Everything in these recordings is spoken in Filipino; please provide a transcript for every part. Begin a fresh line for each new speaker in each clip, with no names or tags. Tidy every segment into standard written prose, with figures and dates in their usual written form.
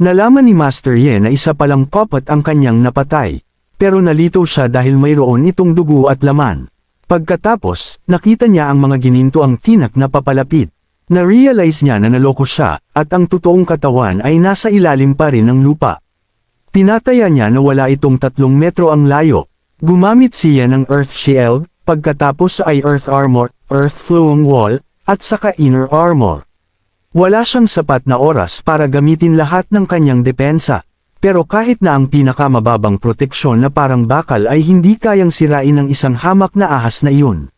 Nalaman ni Master Ye na isa palang puppet ang kanyang napatay. Pero nalito siya dahil mayroon itong dugo at laman. Pagkatapos, nakita niya ang mga ginintuang tinak na papalapit. Na-realize niya na naloko siya, at ang totoong katawan ay nasa ilalim pa rin ng lupa. Tinataya niya na wala itong 3 metro ang layo. Gumamit siya ng Earth Shield, pagkatapos ay Earth Armor, Earth Flowing Wall, at saka Inner Armor. Wala siyang sapat na oras para gamitin lahat ng kanyang depensa. Pero kahit na ang pinakamababang proteksyon na parang bakal ay hindi kayang sirain ng isang hamak na ahas na iyon.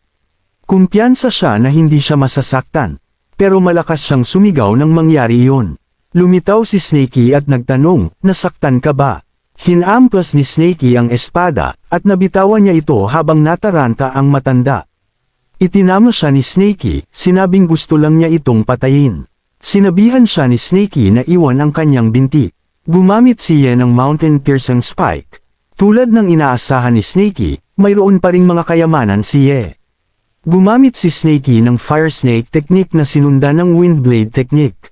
Kumpiyansa siya na hindi siya masasaktan. Pero malakas siyang sumigaw nang mangyari iyon. Lumitaw si Snakey at nagtanong, "Nasaktan ka ba?" Hinamplas ni Snakey ang espada, at nabitawan niya ito habang nataranta ang matanda. Itinama siya ni Snakey, sinabing gusto lang niya itong patayin. Sinabihan siya ni Snakey na iwan ang kanyang binti. Gumamit siya ng Mountain Piercing Spike. Tulad ng inaasahan ni Snakey, mayroon pa ring mga kayamanan siya. Gumamit si Snakey ng Fire Snake Technique na sinundan ng Wind Blade Technique.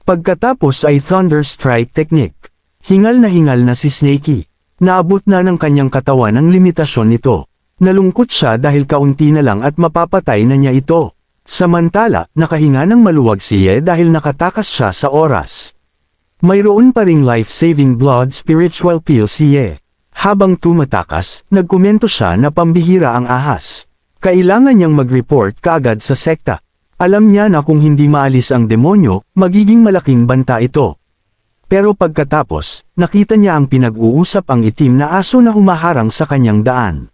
Pagkatapos ay Thunder Strike Technique. Hingal na si Snakey. Naabot na ng kanyang katawan ang limitasyon nito. Nalungkot siya dahil kaunti na lang at mapapatay na niya ito. Samantala, nakahinga ng maluwag siya dahil nakatakas siya sa oras. Mayroon pa ring life-saving blood spiritual pill siya. Habang tumatakas, nagkomento siya na pambihira ang ahas. Kailangan niyang mag-report kaagad sa sekta. Alam niya na kung hindi maalis ang demonyo, magiging malaking banta ito. Pero pagkatapos, nakita niya ang pinag-uusap ang itim na aso na humaharang sa kanyang daan.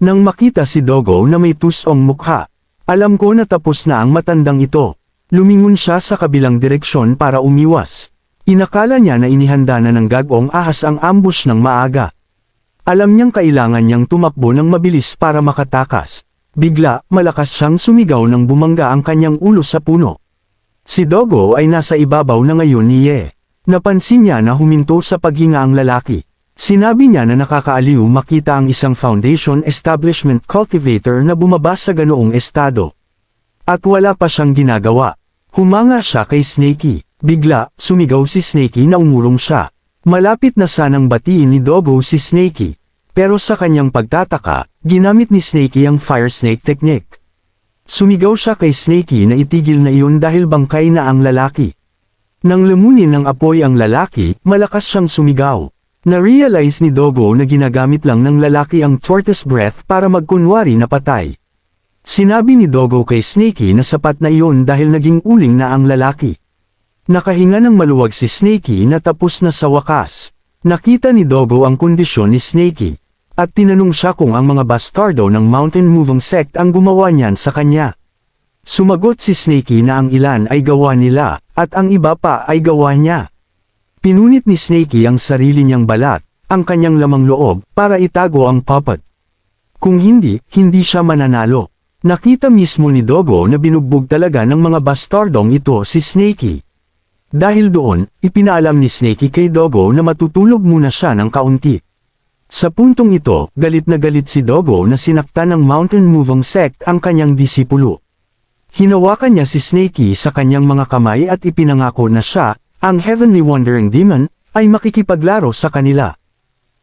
Nang makita si Dogo na may tusong mukha, alam ko na tapos na ang matandang ito. Lumingon siya sa kabilang direksyon para umiwas. Inakala niya na inihanda na ng gagong ahas ang ambush ng maaga. Alam niyang kailangan niyang tumakbo ng mabilis para makatakas. Bigla, malakas siyang sumigaw nang bumangga ang kanyang ulo sa puno. Si Dogo ay nasa ibabaw na ngayon ni Ye. Napansin niya na huminto sa paghinga ang lalaki. Sinabi niya na nakakaaliw makita ang isang Foundation Establishment Cultivator na bumaba sa ganoong estado. At wala pa siyang ginagawa. Humanga siya kay Snakey. Bigla, sumigaw si Snakey na umurong siya. Malapit na sanang batiin ni Dogo si Snakey. Pero sa kanyang pagtataka, ginamit ni Snakey ang Fire Snake Technique. Sumigaw siya kay Snakey na itigil na iyon dahil bangkay na ang lalaki. Nang lumunin ng apoy ang lalaki, malakas siyang sumigaw. Na-realize ni Dogo na ginagamit lang ng lalaki ang tortoise breath para magkunwari na patay. Sinabi ni Dogo kay Snakey na sapat na iyon dahil naging uling na ang lalaki. Nakahinga ng maluwag si Snakey na tapos na sa wakas. Nakita ni Dogo ang kondisyon ni Snakey. At tinanong siya kung ang mga bastardo ng Mountain Moving Sect ang gumawa niyan sa kanya. Sumagot si Snakey na ang ilan ay gawa nila, at ang iba pa ay gawa niya. Pinunit ni Snakey ang sarili niyang balat, ang kanyang lamang loob, para itago ang puppet. Kung hindi, hindi siya mananalo. Nakita mismo ni Dogo na binugbog talaga ng mga bastardong ito si Snakey. Dahil doon, ipinaalam ni Snakey kay Dogo na matutulog muna siya ng kaunti. Sa puntong ito, galit na galit si Dogo na sinaktan ng Mountain Moving Sect ang kanyang disipulo. Hinawakan niya si Snakey sa kanyang mga kamay at ipinangako na siya, ang Heavenly Wandering Demon, ay makikipaglaro sa kanila.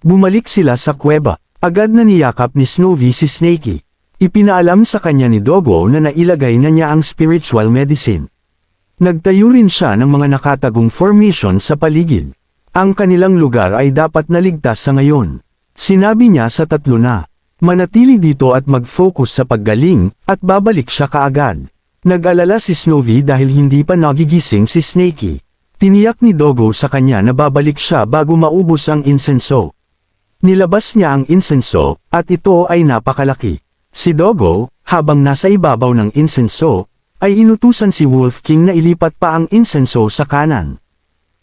Bumalik sila sa kuweba. Agad na niyakap ni Snowy si Snakey. Ipinaalam sa kanya ni Dogo na nailagay na niya ang spiritual medicine. Nagtayo rin siya ng mga nakatagong formation sa paligid. Ang kanilang lugar ay dapat naligtas sa ngayon. Sinabi niya sa tatlo na, manatili dito at mag-focus sa paggaling, at babalik siya kaagad. Nag-alala si Snowy dahil hindi pa nagigising si Snakey. Tiniyak ni Dogo sa kanya na babalik siya bago maubos ang insenso. Nilabas niya ang insenso, at ito ay napakalaki. Si Dogo, habang nasa ibabaw ng insenso, ay inutusan si Wolf King na ilipat pa ang insenso sa kanan.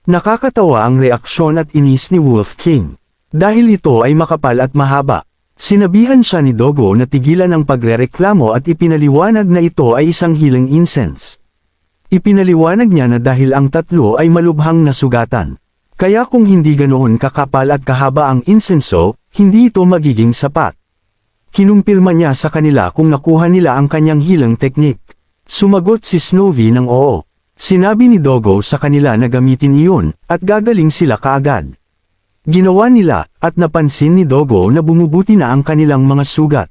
Nakakatawa ang reaksyon at inis ni Wolf King. Dahil ito ay makapal at mahaba. Sinabihan siya ni Dogo na tigilan ang pagrereklamo at ipinaliwanag na ito ay isang healing incense. Ipinaliwanag niya na dahil ang tatlo ay malubhang nasugatan. Kaya kung hindi ganoon kakapal at kahaba ang insenso, hindi ito magiging sapat. Kinumpirma niya sa kanila kung nakuha nila ang kanyang healing technique. Sumagot si Snowy ng oo. Sinabi ni Dogo sa kanila na gamitin iyon, at gagaling sila kaagad. Ginawa nila, at napansin ni Dogo na bumubuti na ang kanilang mga sugat.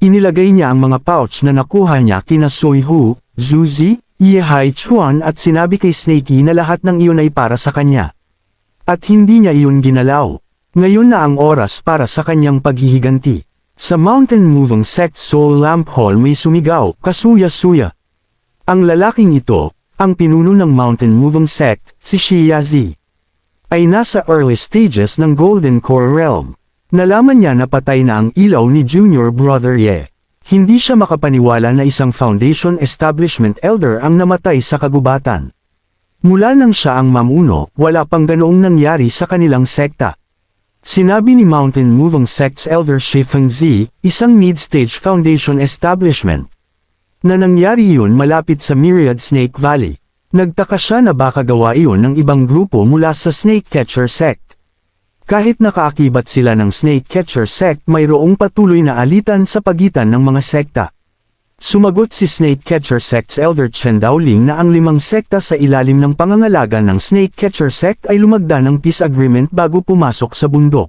Inilagay niya ang mga pouch na nakuha niya kina Soihu, Zuzi, Yehai Chuan at sinabi kay Snakey na lahat ng iyon ay para sa kanya. At hindi niya iyon ginalaw. Ngayon na ang oras para sa kanyang paghihiganti. Sa Mountain Moving Sect Soul Lamp Hall may sumigaw, kasuya-suya. Ang lalaking ito, ang pinuno ng Mountain Moving Sect, si Shiyazi, ay nasa early stages ng Golden Core Realm. Nalaman niya na patay na ang ilaw ni Junior Brother Ye. Hindi siya makapaniwala na isang Foundation Establishment Elder ang namatay sa kagubatan. Mula nang siya ang mamuno, wala pang ganoong nangyari sa kanilang sekta. Sinabi ni Mountain Moving Sect's Elder Shi Fengzi, isang mid-stage Foundation Establishment, na nangyari iyon malapit sa Myriad Snake Valley. Nagtaka siya na baka gawa iyon ng ibang grupo mula sa Snake Catcher Sect. Kahit nakaakibat sila ng Snake Catcher Sect, mayroong patuloy na alitan sa pagitan ng mga sekta. Sumagot si Snake Catcher Sect's Elder Chen Daoling na ang 5 sekta sa ilalim ng pangangalaga ng Snake Catcher Sect ay lumagda ng peace agreement bago pumasok sa bundok.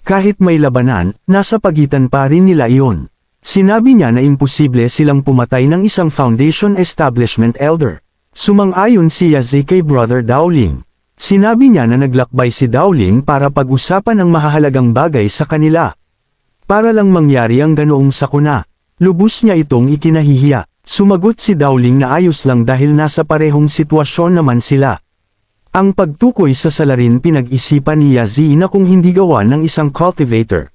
Kahit may labanan, nasa pagitan pa rin nila iyon. Sinabi niya na imposible silang pumatay ng isang Foundation Establishment Elder. Sumang-ayon si Yazi kay Brother Daoling. Sinabi niya na naglakbay si Daoling para pag-usapan ang mahahalagang bagay sa kanila. Para lang mangyari ang ganoong sakuna. Lubos niya itong ikinahihiya. Sumagot si Daoling na ayos lang dahil nasa parehong sitwasyon naman sila. Ang pagtukoy sa salarin pinag-isipan ni Yazi na kung hindi gawa ng isang cultivator.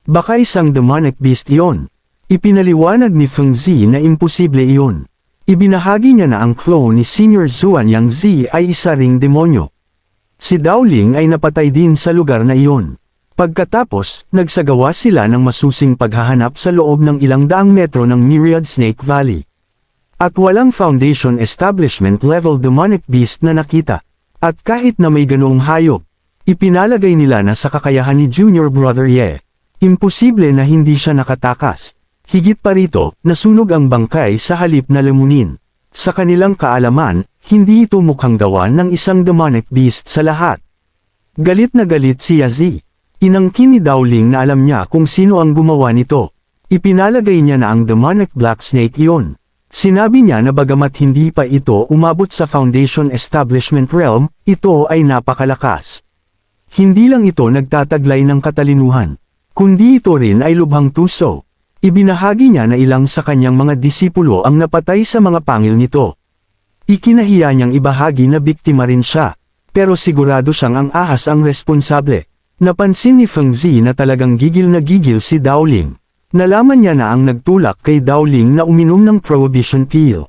Baka isang demonic beast iyon. Ipinaliwanag ni Fengzi na imposible iyon. Ibinahagi niya na ang clone ni Senior Zuan Yang ay isa ring demonyo. Si Daoling ay napatay din sa lugar na iyon. Pagkatapos, nagsagawa sila ng masusing paghahanap sa loob ng ilang daang metro ng Myriad Snake Valley. At walang Foundation Establishment level demonic beast na nakita. At kahit na may ganoong hayop, ipinalagay nila na sa kakayahan ni Junior Brother Ye. Imposible na hindi siya nakatakas. Higit pa rito, nasunog ang bangkay sa halip na lamunin. Sa kanilang kaalaman, hindi ito mukhang gawa ng isang demonic beast sa lahat. Galit na galit si Yazi. Inangkin ni Daoling na alam niya kung sino ang gumawa nito. Ipinalagay niya na ang demonic black snake iyon. Sinabi niya na bagamat hindi pa ito umabot sa Foundation Establishment Realm, ito ay napakalakas. Hindi lang ito nagtataglay ng katalinuhan, kundi ito rin ay lubhang tuso. Ibinahagi niya na ilang sa kanyang mga disipulo ang napatay sa mga pangil nito. Ikinahiya niyang ibahagi na biktima rin siya, pero sigurado siyang ang ahas ang responsable. Napansin ni Fengzi na talagang gigil na gigil si Daoling. Nalaman niya na ang nagtulak kay Daoling na uminom ng prohibition pill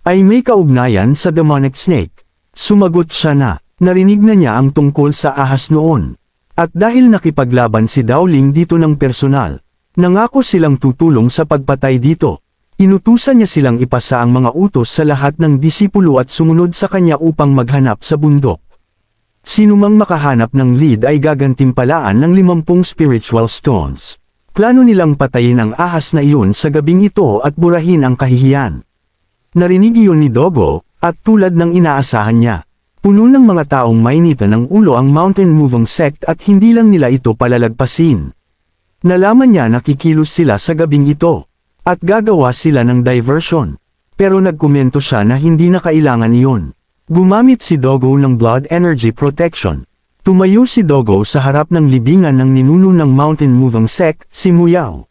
ay may kaugnayan sa demonic snake. Sumagot siya na, narinig na niya ang tungkol sa ahas noon. At dahil nakipaglaban si Daoling dito ng personal, nangako silang tutulong sa pagpatay dito. Inutusan niya silang ipasa ang mga utos sa lahat ng disipulo at sumunod sa kanya upang maghanap sa bundok. Sinumang makahanap ng lead ay gagantimpalaan ng 50 spiritual stones. Plano nilang patayin ang ahas na iyon sa gabing ito at burahin ang kahihiyan. Narinig iyon ni Dogo, at tulad ng inaasahan niya, puno ng mga taong mainitan ng ulo ang Mountain Moving Sect at hindi lang nila ito palalagpasin. Nalaman niya na kikilos sila sa gabing ito, at gagawa sila ng diversion. Pero nagkomento siya na hindi na kailangan iyon. Gumamit si Dogo ng blood energy protection. Tumayo si Dogo sa harap ng libingan ng ninuno ng Mountain Moving Sect, si Muyao.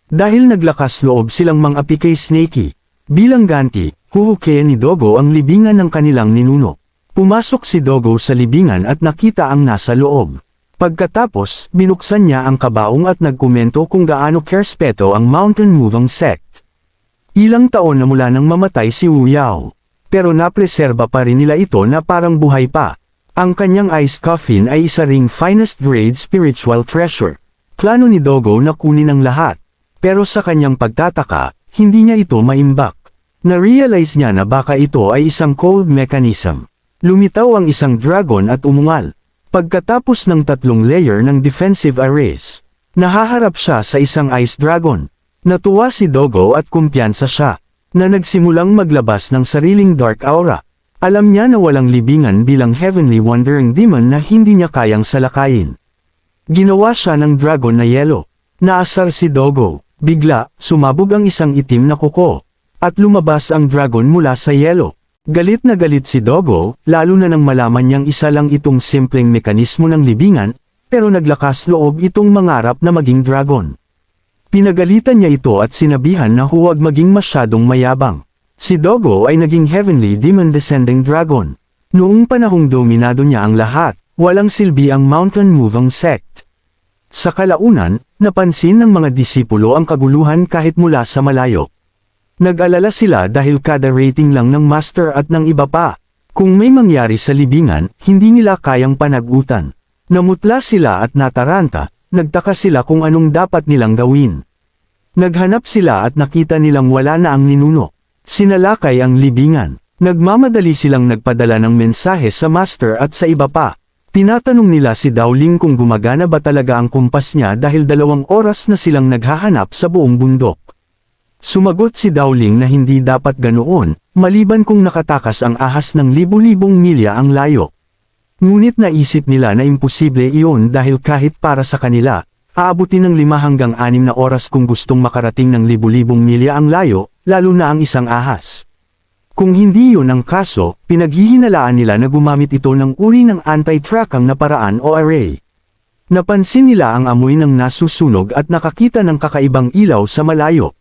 Dahil naglakas loob silang mang-api kay Snakey, bilang ganti, huhukayan ni Dogo ang libingan ng kanilang ninuno. Pumasok si Dogo sa libingan at nakita ang nasa loob. Pagkatapos, binuksan niya ang kabaong at nagkomento kung gaano kerespeto ang Mountain Moving Sect. Ilang taon na mula nang mamatay si Wu Yao, pero napreserba pa rin nila ito na parang buhay pa. Ang kanyang ice coffin ay isa ring finest grade spiritual treasure. Plano ni Dogo na kunin ang lahat, pero sa kanyang pagtataka, hindi niya ito maimbak. Na-realize niya na baka ito ay isang cold mechanism. Lumitaw ang isang dragon at umungal. Pagkatapos ng 3 layer ng defensive arrays, nahaharap siya sa isang ice dragon. Natuwa si Dogo at kumpiyansa siya. na nagsimulang maglabas ng sariling dark aura. Alam niya na walang libingan bilang Heavenly Wandering Demon na hindi niya kayang salakayin. Ginawa siya ng dragon na yelo. Naasar si Dogo. Bigla, sumabog ang isang itim na kuko. At lumabas ang dragon mula sa yelo. Galit na galit si Dogo, lalo na nang malaman niyang isa lang itong simpleng mekanismo ng libingan, pero naglakas loob itong mangarap na maging dragon. Pinagalitan niya ito at sinabihan na huwag maging masyadong mayabang. Si Dogo ay naging Heavenly Demon Descending Dragon. Noong panahong dominado niya ang lahat, walang silbi ang Mountain Moving Sect. Sa kalaunan, napansin ng mga disipulo ang kaguluhan kahit mula sa malayo. Nag-alala sila dahil kada rating lang ng Master at ng iba pa. Kung may mangyari sa libingan, hindi nila kayang panagutan. Namutla sila at nataranta, nagtaka sila kung anong dapat nilang gawin. Naghanap sila at nakita nilang wala na ang ninuno. Sinalakay ang libingan. Nagmamadali silang nagpadala ng mensahe sa Master at sa iba pa. Tinatanong nila si Dowling kung gumagana ba talaga ang kumpas niya dahil 2 oras na silang naghahanap sa buong bundok. Sumagot si Dowling na hindi dapat ganoon, maliban kung nakatakas ang ahas ng libu-libong milya ang layo. Ngunit naisip nila na imposible iyon dahil kahit para sa kanila, aabutin ng 5 hanggang 6 na oras kung gustong makarating ng libu-libong milya ang layo, lalo na ang isang ahas. Kung hindi yun ang kaso, pinaghihinalaan nila na gumamit ito ng uri ng anti-trackang na paraan o array. Napansin nila ang amoy ng nasusunog at nakakita ng kakaibang ilaw sa malayo.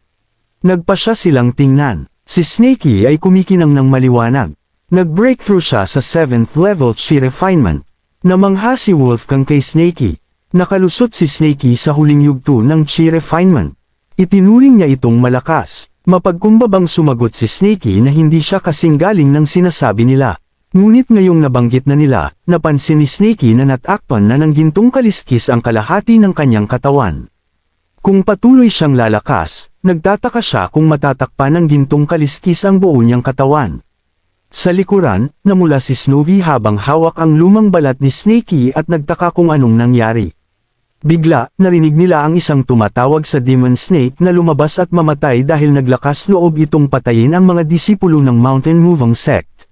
Nagpasya silang tingnan. Si Snakey ay kumikinang ng maliwanag. Nag-breakthrough siya sa 7th level Chi Refinement. Namangha si Wolfgang kay Snakey. Nakalusot si Snakey sa huling yugto ng Chi Refinement. Itinuring niya itong malakas. Mapagkumbabang sumagot si Snakey na hindi siya kasing galing ng sinasabi nila. Ngunit ngayong nabanggit na nila, napansin ni Snakey na natakpan na ng gintong kaliskis ang kalahati ng kanyang katawan. Kung patuloy siyang lalakas, nagtataka siya kung matatakpan ng gintong kaliskis ang buo niyang katawan. Sa likuran, namula si Snowy habang hawak ang lumang balat ni Snakey at nagtaka kung anong nangyari. Bigla, narinig nila ang isang tumatawag sa Demon Snake na lumabas at mamatay dahil naglakas loob itong patayin ang mga disipulo ng Mountain Moving Sect.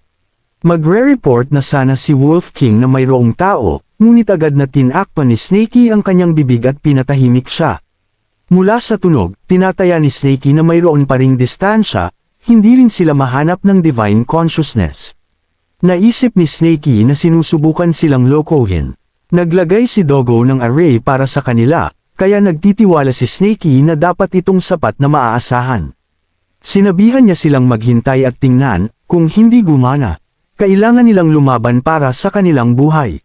Magre-report na sana si Wolf King na mayroong tao, ngunit agad na tinakpan ni Snakey ang kanyang bibig at pinatahimik siya. Mula sa tunog, tinataya ni Snakey na mayroon pa ring distansya, hindi rin sila mahanap ng Divine Consciousness. Naisip ni Snakey na sinusubukan silang lokohin. Naglagay si Dogo ng array para sa kanila, kaya nagtitiwala si Snakey na dapat itong sapat na maaasahan. Sinabihan niya silang maghintay at tingnan, kung hindi gumana, kailangan nilang lumaban para sa kanilang buhay.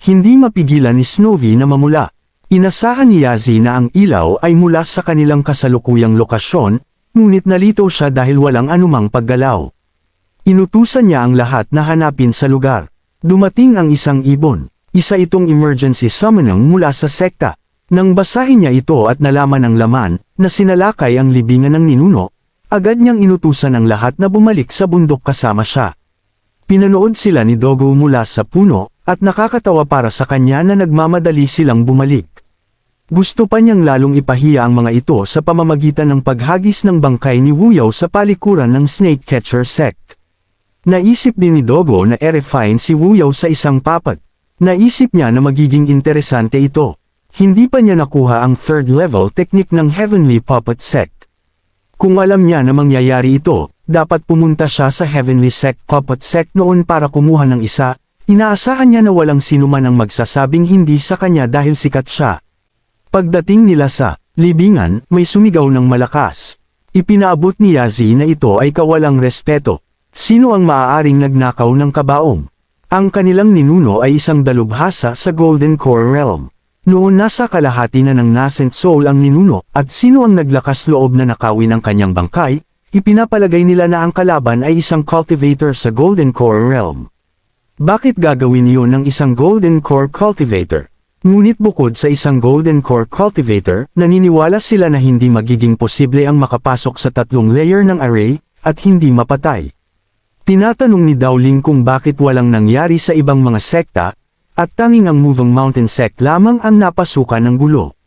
Hindi mapigilan ni Snowy na mamula. Inasahan ni Yazzie na ang ilaw ay mula sa kanilang kasalukuyang lokasyon, ngunit nalito siya dahil walang anumang paggalaw. Inutusan niya ang lahat na hanapin sa lugar. Dumating ang isang ibon. Isa itong emergency summoning mula sa sekta. Nang basahin niya ito at nalaman ang laman, na sinalakay ang libingan ng ninuno, agad niyang inutusan ang lahat na bumalik sa bundok kasama siya. Pinanood sila ni Dogo mula sa puno, at nakakatawa para sa kanya na nagmamadali silang bumalik. Gusto pa niyang lalong ipahiya ang mga ito sa pamamagitan ng paghagis ng bangkay ni Wuyaw sa palikuran ng Snake Catcher Sect. Naisip din ni Dogo na i-refine si Wuyaw sa isang papat. Naisip niya na magiging interesante ito. Hindi pa niya nakuha ang 3rd level technique ng Heavenly Puppet Sect. Kung alam niya na mangyayari ito, dapat pumunta siya sa Heavenly Sect Puppet Sect noon para kumuha ng isa. Inaasahan niya na walang sinuman ang magsasabing hindi sa kanya dahil sikat siya. Pagdating nila sa libingan, may sumigaw ng malakas. Ipinaabot ni Yazzie na ito ay kawalang respeto. Sino ang maaaring nagnakaw ng kabaong? Ang kanilang ninuno ay isang dalubhasa sa Golden Core Realm. Noon nasa kalahati na ng nascent soul ang ninuno, at sino ang naglakas loob na nakawin ang kanyang bangkay, ipinapalagay nila na ang kalaban ay isang cultivator sa Golden Core Realm. Bakit gagawin iyon ng isang Golden Core Cultivator? Ngunit bukod sa isang Golden Core Cultivator, naniniwala sila na hindi magiging posible ang makapasok sa 3 layer ng array, at hindi mapatay. Tinatanong ni Dowling kung bakit walang nangyari sa ibang mga sekta, at tanging ang Moving Mountain Sect lamang ang napasukan ng gulo.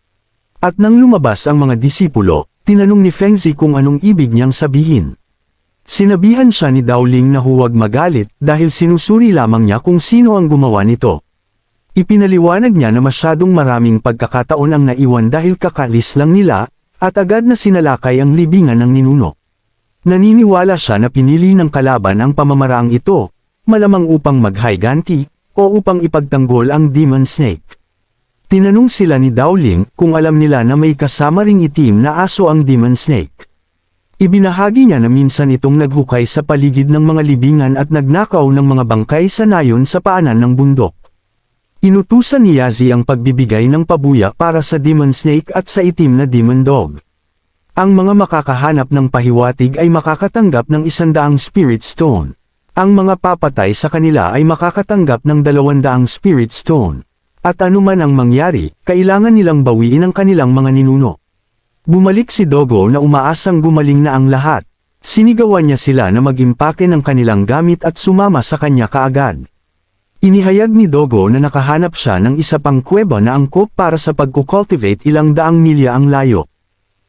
At nang lumabas ang mga disipulo, tinanong ni Fengzi kung anong ibig niyang sabihin. Sinabihan siya ni Dowling na huwag magalit dahil sinusuri lamang niya kung sino ang gumawa nito. Ipinaliwanag niya na masyadong maraming pagkakataon ang naiwan dahil kakalis lang nila, at agad na sinalakay ang libingan ng ninuno. Naniniwala siya na pinili ng kalaban ang pamamaraang ito, malamang upang maghiganti, o upang ipagtanggol ang Demon Snake. Tinanong sila ni Dowling kung alam nila na may kasama ring itim na aso ang Demon Snake. Ibinahagi niya na minsan itong naghukay sa paligid ng mga libingan at nagnakaw ng mga bangkay sa nayon sa paanan ng bundok. Inutusan ni Yazzie ang pagbibigay ng pabuya para sa Demon Snake at sa itim na Demon Dog. Ang mga makakahanap ng pahiwatig ay makakatanggap ng 100 Spirit Stone. Ang mga papatay sa kanila ay makakatanggap ng 200 Spirit Stone. At anuman ang mangyari, kailangan nilang bawiin ang kanilang mga ninuno. Bumalik si Dogo na umaasang gumaling na ang lahat. Sinigawan niya sila na mag-impake ng kanilang gamit at sumama sa kanya kaagad. Inihayag ni Dogo na nakahanap siya ng isa pang kuweba na angkop para sa pagkukultivate ilang daang milya ang layo.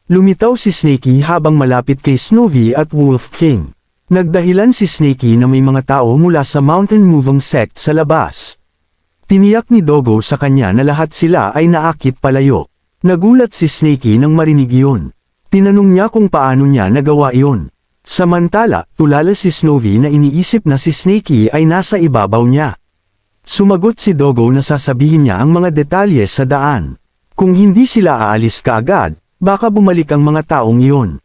Lumitaw si Snakey habang malapit kay Snowy at Wolf King. Nagdahilan si Snakey na may mga tao mula sa Mountain Moving Sect sa labas. Tiniyak ni Dogo sa kanya na lahat sila ay naakit palayo. Nagulat si Snakey nang marinig iyon. Tinanong niya kung paano niya nagawa iyon. Samantala, tulala si Snowy na iniisip na si Snakey ay nasa ibabaw niya. Sumagot si Dogo na sasabihin niya ang mga detalye sa daan. Kung hindi sila aalis kaagad, baka bumalik ang mga taong iyon.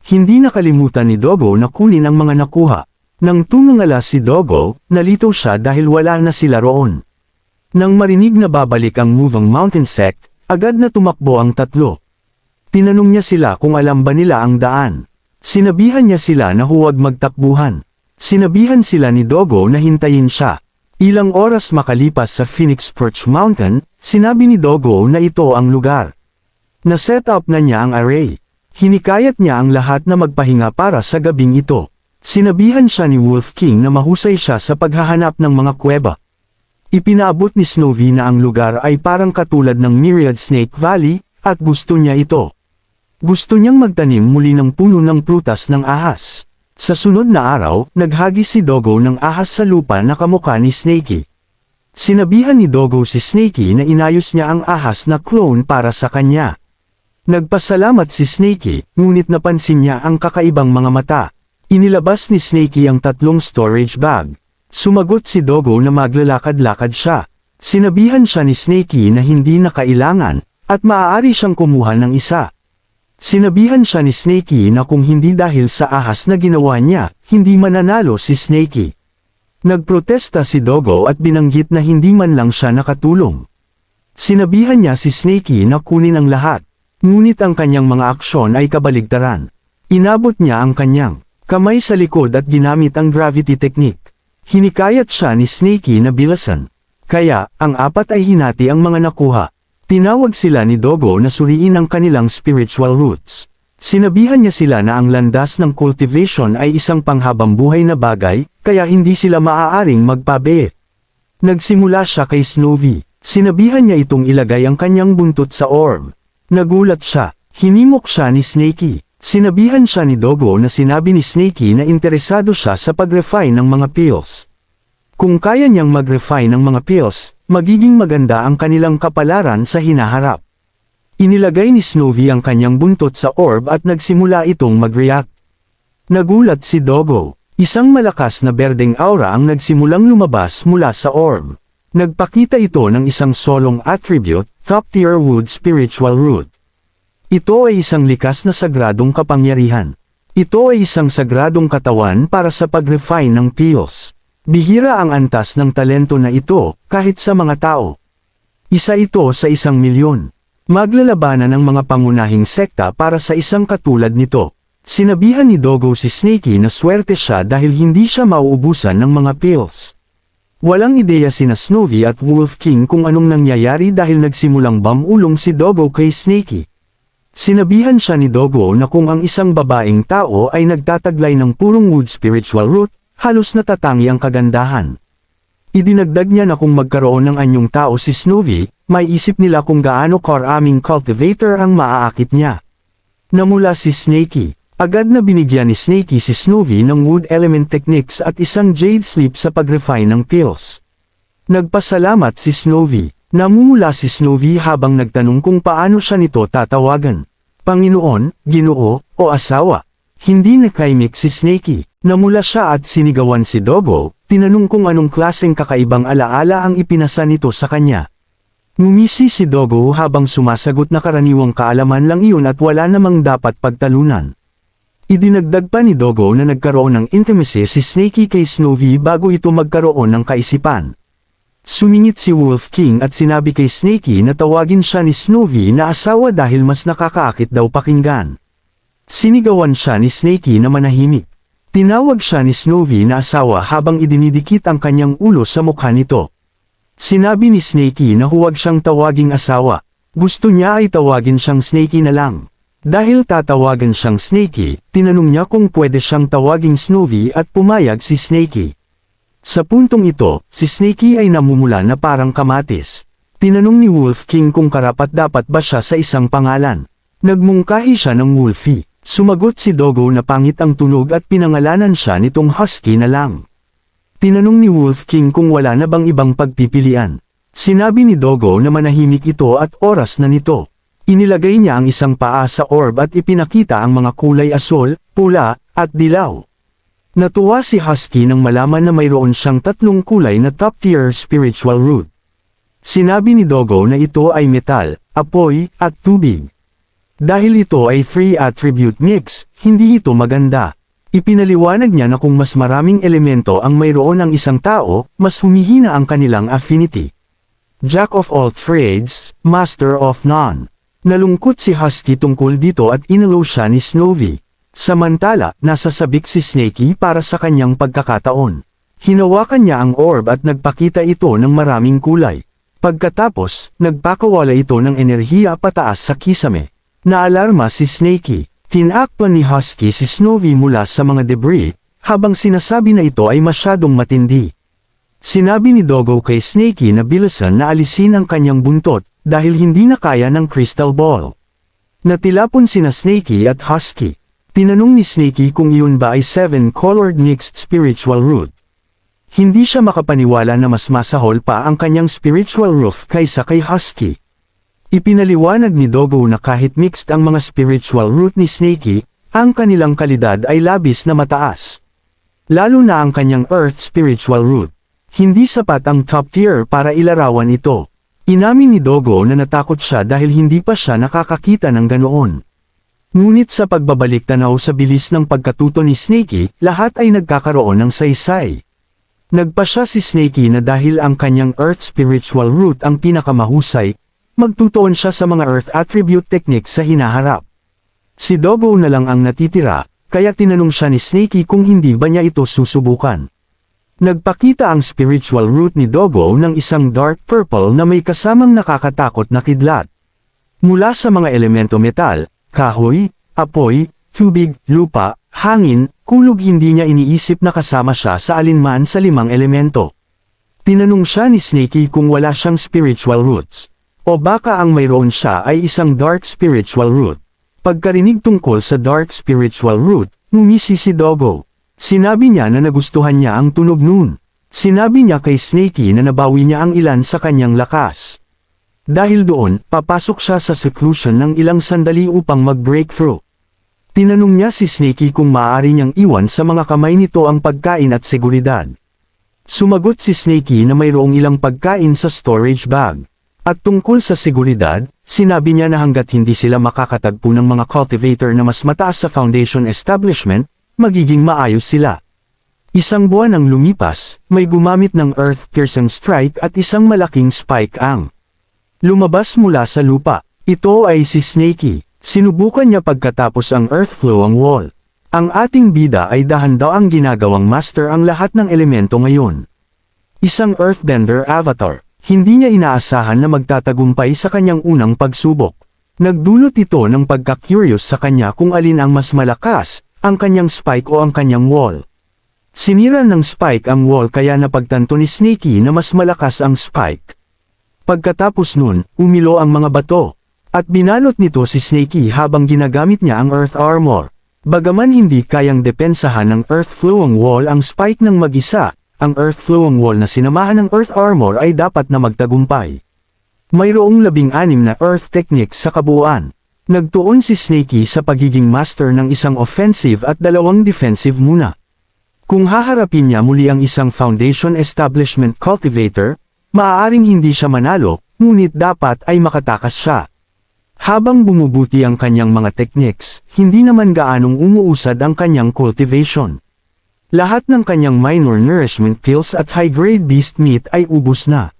Hindi nakalimutan ni Dogo na kunin ang mga nakuha. Nang tumangala si Dogo, nalito siya dahil wala na sila roon. Nang marinig na babalik ang Moving Mountain Sect, agad na tumakbo ang tatlo. Tinanong niya sila kung alam ba nila ang daan. Sinabihan niya sila na huwag magtakbuhan. Sinabihan sila ni Dogo na hintayin siya. Ilang oras makalipas sa Phoenix Perch Mountain, sinabi ni Dogo na ito ang lugar. Na-set up na niya ang array. Hinikayat niya ang lahat na magpahinga para sa gabing ito. Sinabihan siya ni Wolf King na mahusay siya sa paghahanap ng mga kuweba. Ipinaabot ni Snowy na ang lugar ay parang katulad ng Myriad Snake Valley, at gusto niya ito. Gusto niyang magtanim muli ng puno ng prutas ng ahas. Sa sunod na araw, naghagi si Dogo ng ahas sa lupa na kamukha ni Snakey. Sinabihan ni Dogo si Snakey na inayos niya ang ahas na clone para sa kanya. Nagpasalamat si Snakey, ngunit napansin niya ang kakaibang mga mata. Inilabas ni Snakey ang 3 storage bag. Sumagot si Dogo na maglalakad-lakad siya. Sinabihan siya ni Snakey na hindi na kailangan, at maaari siyang kumuha ng isa. Sinabihan siya ni Snakey na kung hindi dahil sa ahas na ginawa niya, hindi mananalo si Snakey. Nagprotesta si Dogo at binanggit na hindi man lang siya nakatulong. Sinabihan niya si Snakey na kunin ang lahat, ngunit ang kanyang mga aksyon ay kabaligtaran. Inabot niya ang kanyang kamay sa likod at ginamit ang gravity technique. Hinikayat siya ni Snakey na bilasan. Kaya, ang 4 ay hinati ang mga nakuha. Tinawag sila ni Dogo na suriin ang kanilang spiritual roots. Sinabihan niya sila na ang landas ng cultivation ay isang panghabambuhay na bagay, kaya hindi sila maaaring magpabe. Nagsimula siya kay Snowy. Sinabihan niya itong ilagay ang kanyang buntot sa orb. Nagulat siya. Hinimok siya ni Snakey. Sinabihan siya ni Dogo na sinabi ni Snakey na interesado siya sa pag-refine ng mga pills. Kung kaya niyang mag-refine ng mga pills, magiging maganda ang kanilang kapalaran sa hinaharap. Inilagay ni Snowy ang kanyang buntot sa orb at nagsimula itong mag-react. Nagulat si Dogo. Isang malakas na berdeng aura ang nagsimulang lumabas mula sa orb. Nagpakita ito ng isang solong attribute, top-tier wood spiritual root. Ito ay isang likas na sagradong kapangyarihan. Ito ay isang sagradong katawan para sa pag-refine ng pills. Bihira ang antas ng talento na ito, kahit sa mga tao. Isa ito sa 1,000,000. Maglalabanan ng mga pangunahing sekta para sa isang katulad nito. Sinabihan ni Dogo si Snakey na swerte siya dahil hindi siya mauubusan ng mga pills. Walang ideya sina Snowy at Wolf King kung anong nangyayari dahil nagsimulang bamulong si Dogo kay Snakey. Sinabihan siya ni Dogo na kung ang isang babaeng tao ay nagtataglay ng purong wood spiritual root, halos natatangi ang kagandahan. Idinagdag niya na kung magkaroon ng anyong tao si Snowy, may isip nila kung gaano karaming cultivator ang maaakit niya. Namula si Snakey. Agad na binigyan ni Snakey si Snowy ng wood element techniques at isang jade sleep sa pag-refine ng pills. Nagpasalamat si Snowy. Namumula si Snowy habang nagtanong kung paano siya nito tatawagan. Panginoon, Ginoo, o asawa. Hindi nakaimik si Snakey. Namula siya at sinigawan si Dogo, tinanong kung anong klaseng kakaibang alaala ang ipinasa nito sa kanya. Ngumisi si Dogo habang sumasagot na karaniwang kaalaman lang iyon at wala namang dapat pagtalunan. Idinagdag pa ni Dogo na nagkaroon ng intimacy si Snakey kay Snowy bago ito magkaroon ng kaisipan. Sumingit si Wolf King at sinabi kay Snakey na tawagin siya ni Snowy na asawa dahil mas nakakaakit daw pakinggan. Sinigawan siya ni Snakey na manahimik. Tinawag siya ni Snowy na asawa habang idinidikit ang kanyang ulo sa mukha nito. Sinabi ni Snakey na huwag siyang tawaging asawa. Gusto niya ay tawagin siyang Snakey na lang. Dahil tatawagan siyang Snakey, tinanong niya kung pwede siyang tawaging Snowy at pumayag si Snakey. Sa puntong ito, si Snakey ay namumula na parang kamatis. Tinanong ni Wolf King kung karapat-dapat ba siya sa isang pangalan. Nagmungkahi siya ng Wolfie. Sumagot si Dogo na pangit ang tunog at pinangalanan siya nitong Husky na lang. Tinanong ni Wolf King kung wala na bang ibang pagpipilian. Sinabi ni Dogo na manahimik ito at oras na nito. Inilagay niya ang isang paa sa orb at ipinakita ang mga kulay asul, pula, at dilaw. Natuwa si Husky nang malaman na mayroon siyang tatlong kulay na top-tier spiritual root. Sinabi ni Dogo na ito ay metal, apoy, at tubig. Dahil ito ay 3-attribute mix, hindi ito maganda. Ipinaliwanag niya na kung mas maraming elemento ang mayroon ang isang tao, mas humihina ang kanilang affinity. Jack of all trades, master of none. Nalungkot si Husky tungkol dito at inalo siya ni Snowy. Samantala, nasasabik si Snakey para sa kanyang pagkakataon. Hinawakan niya ang orb at nagpakita ito ng maraming kulay. Pagkatapos, nagpakawala ito ng enerhiya pataas sa kisame. Naalarma si Snakey. Tinakpan ni Husky si Snowy mula sa mga debris, habang sinasabi na ito ay masyadong matindi. Sinabi ni Dogo kay Snakey na bilisan na alisin ang kanyang buntot, dahil hindi na kaya ng crystal ball. Natilapon sina Snakey at Husky. Tinanong ni Snakey kung iyon ba ay 7-colored mixed spiritual root. Hindi siya makapaniwala na mas masahol pa ang kanyang spiritual roof kaysa kay Husky. Ipinaliwanag ni Dogo na kahit mixed ang mga spiritual root ni Snakey, ang kanilang kalidad ay labis na mataas. Lalo na ang kanyang earth spiritual root. Hindi sapat ang top tier para ilarawan ito. Inamin ni Dogo na natakot siya dahil hindi pa siya nakakakita ng ganoon. Ngunit sa pagbabalik tanaw sa bilis ng pagkatuto ni Snakey, lahat ay nagkakaroon ng saysay. Nagpasya si Snakey na dahil ang kanyang earth spiritual root ang pinakamahusay, magtutuon siya sa mga earth attribute techniques sa hinaharap. Si Dogo na lang ang natitira, kaya tinanong siya ni Snakey kung hindi ba niya ito susubukan. Nagpakita ang spiritual root ni Dogo ng isang dark purple na may kasamang nakakatakot na kidlat. Mula sa mga elemento metal, kahoy, apoy, tubig, lupa, hangin, kulog hindi niya iniisip na kasama siya sa alinman sa 5 elemento. Tinanong siya ni Snakey kung wala siyang spiritual roots. O baka ang mayroon siya ay isang dark spiritual root. Pagkarinig tungkol sa dark spiritual root, ngumisi si Dogo. Sinabi niya na nagustuhan niya ang tunog nun. Sinabi niya kay Snakey na nabawi niya ang ilan sa kanyang lakas. Dahil doon, papasok siya sa seclusion ng ilang sandali upang mag-breakthrough. Tinanong niya si Snakey kung maaari niyang iwan sa mga kamay nito ang pagkain at seguridad. Sumagot si Snakey na mayroong ilang pagkain sa storage bag. At tungkol sa seguridad, sinabi niya na hanggat hindi sila makakatagpo ng mga cultivator na mas mataas sa foundation establishment, magiging maayos sila. Isang buwan ang lumipas, may gumamit ng earth-piercing strike at isang malaking spike ang lumabas mula sa lupa. Ito ay si Snakey. Sinubukan niya pagkatapos ang earth flow ang wall. Ang ating bida ay dahan-daang ginagawang master ang lahat ng elemento ngayon. Isang earthbender avatar. Hindi niya inaasahan na magtatagumpay sa kanyang unang pagsubok. Nagdulot ito ng pagka-curious sa kanya kung alin ang mas malakas, ang kanyang spike o ang kanyang wall. Sinira ng spike ang wall kaya napagtanto ni Snakey na mas malakas ang spike. Pagkatapos nun, umilo ang mga bato. At binalot nito si Snakey habang ginagamit niya ang earth armor. Bagaman hindi kayang depensahan ng Earth Flowing Wall ang Spike ng mag-isa, ang Earth Flowing Wall na sinamahan ng Earth Armor ay dapat na magtagumpay. Mayroong 16 na Earth Techniques sa kabuuan. Nagtuon si Snakey sa pagiging master ng isang offensive at 2 defensive muna. Kung haharapin niya muli ang isang Foundation Establishment Cultivator, maaaring hindi siya manalo, ngunit dapat ay makatakas siya. Habang bumubuti ang kanyang mga techniques, hindi naman gaanong umuusad ang kanyang cultivation. Lahat ng kanyang minor nourishment pills at high-grade beast meat ay ubos na.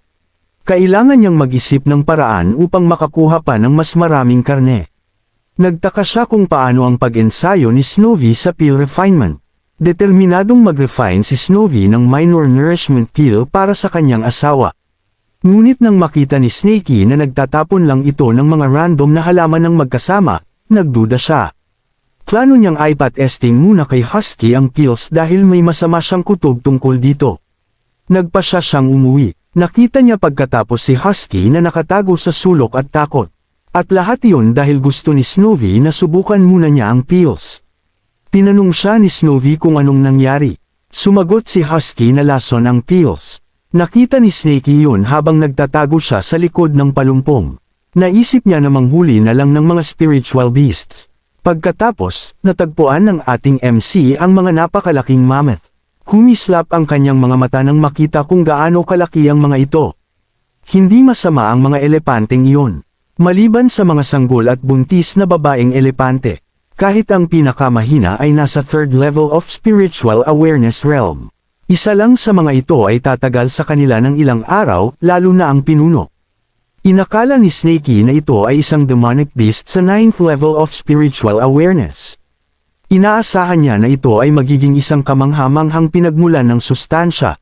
Kailangan niyang mag-isip ng paraan upang makakuha pa ng mas maraming karne. Nagtaka siya kung paano ang pag-ensayo ni Snowy sa pill refinement. Determinadong mag-refine si Snowy ng minor nourishment pill para sa kanyang asawa. Ngunit nang makita ni Snakey na nagtatapon lang ito ng mga random na halaman ng magkasama, nagduda siya. Plano niyang ipat-testing muna kay Husky ang pills dahil may masama siyang kutob tungkol dito. Nagpasya siyang umuwi. Nakita niya pagkatapos si Husky na nakatago sa sulok at takot. At lahat iyon dahil gusto ni Snowy na subukan muna niya ang pills. Tinanong siya ni Snowy kung anong nangyari. Sumagot si Husky na lason ang pills. Nakita ni Snakey yun habang nagtatago siya sa likod ng palumpong. Naisip niya na manghuli na lang ng mga spiritual beasts. Pagkatapos, natagpuan ng ating MC ang mga napakalaking mammoth. Kumislap ang kanyang mga mata nang makita kung gaano kalaki ang mga ito. Hindi masama ang mga elepanteng iyon. Maliban sa mga sanggol at buntis na babaeng elepante. Kahit ang pinakamahina ay nasa 3rd level of spiritual awareness realm. Isa lang sa mga ito ay tatagal sa kanila ng ilang araw, lalo na ang pinuno. Inakala ni Snakey na ito ay isang demonic beast sa 9th level of spiritual awareness. Inaasahan niya na ito ay magiging isang kamanghamanghang pinagmulan ng sustansya.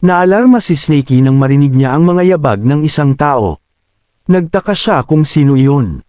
Naalarma si Snakey nang marinig niya ang mga yabag ng isang tao. Nagtaka siya kung sino iyon.